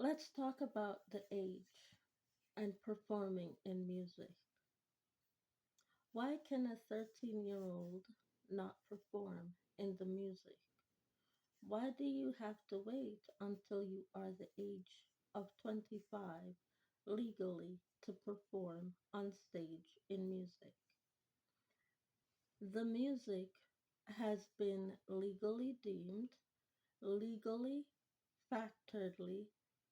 Let's talk about the age and performing in music. Why can a 13-year-old not perform in the music? Why do you have to wait until you are the age of 25 legally to perform on stage in music? The music has been legally deemed, legally, factoredly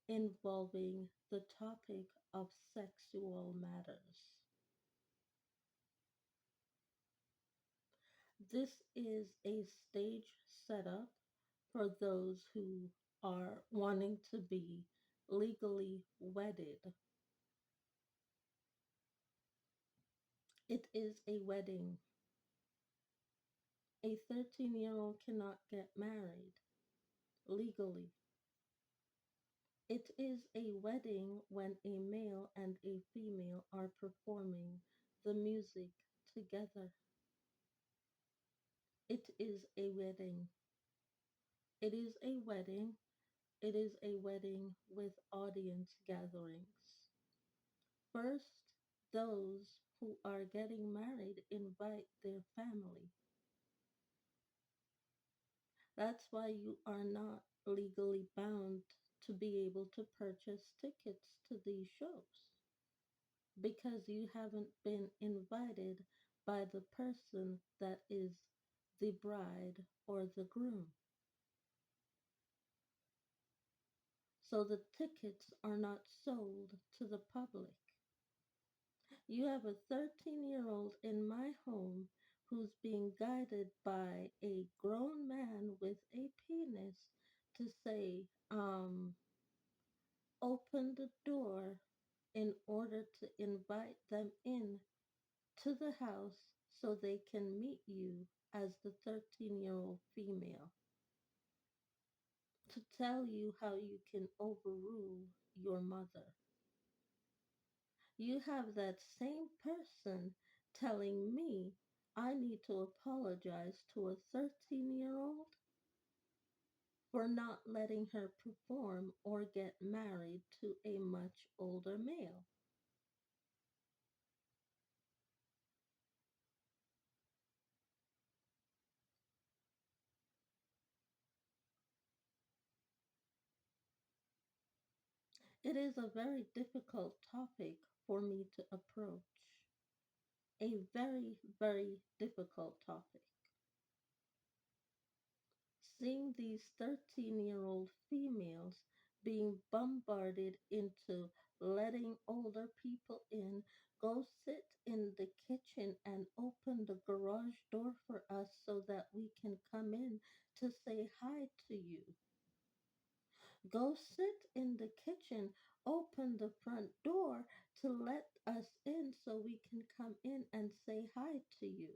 involving the topic of sexual matters. This is a stage setup for those who are wanting to be legally wedded. It is a wedding. A 13-year-old cannot get married legally. It is a wedding when a male and a female are performing the music together. It is a wedding. It is a wedding. It is a wedding with audience gatherings. First, those who are getting married invite their family. That's why you are not legally bound to be able to purchase tickets to these shows because you haven't been invited by the person that is the bride or the groom. So the tickets are not sold to the public. You have a 13-year-old in my home who's being guided by a grown man with a penis to say, open the door in order to invite them in to the house so they can meet you as the 13-year-old female, to tell you how you can overrule your mother. You have that same person telling me I need to apologize to a 13-year-old for not letting her perform or get married to a much older male. It is a very difficult topic for me to approach. A very, very difficult topic. Seeing these 13-year-old females being bombarded into letting older people in, go sit in the kitchen and open the garage door for us so that we can come in to say hi to you. Go sit in the kitchen, open the front door to let us in so we can come in and say hi to you.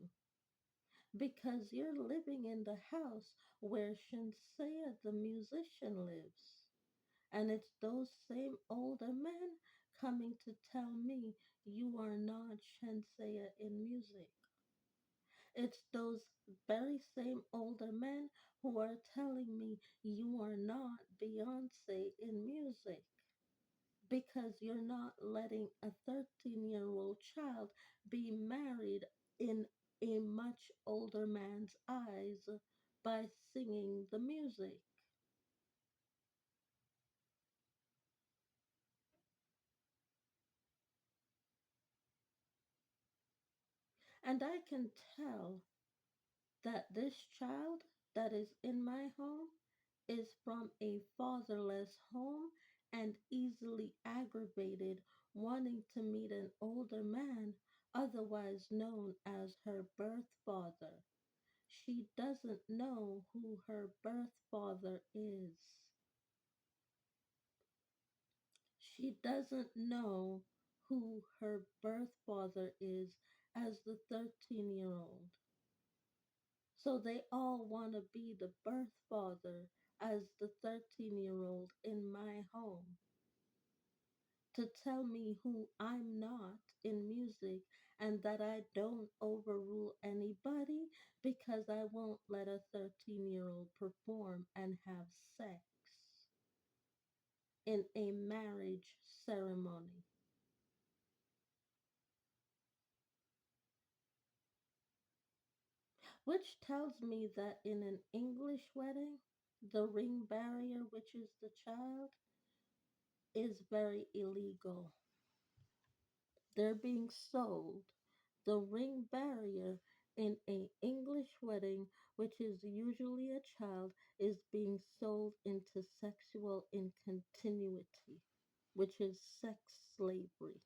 Because you're living in the house where Shinsei the musician lives. And it's those same older men coming to tell me you are not Shinsei in music. It's those very same older men who are telling me you are not Beyonce in music because you're not letting a 13-year-old child be married in a much older man's eyes by singing the music. And I can tell that this child that is in my home is from a fatherless home and easily aggravated, wanting to meet an older man, otherwise known as her birth father. She doesn't know who her birth father is. She doesn't know who her birth father is as the 13-year-old. So they all want to be the birth father as the 13-year-old in my home, to tell me who I'm not in music and that I don't overrule anybody because I won't let a 13-year-old perform and have sex. in a marriage ceremony, which tells me that in an English wedding, the ring barrier, which is the child, is very illegal. They're being sold. The ring barrier in a English wedding, which is usually a child, is being sold into sexual incontinuity, which is sex slavery.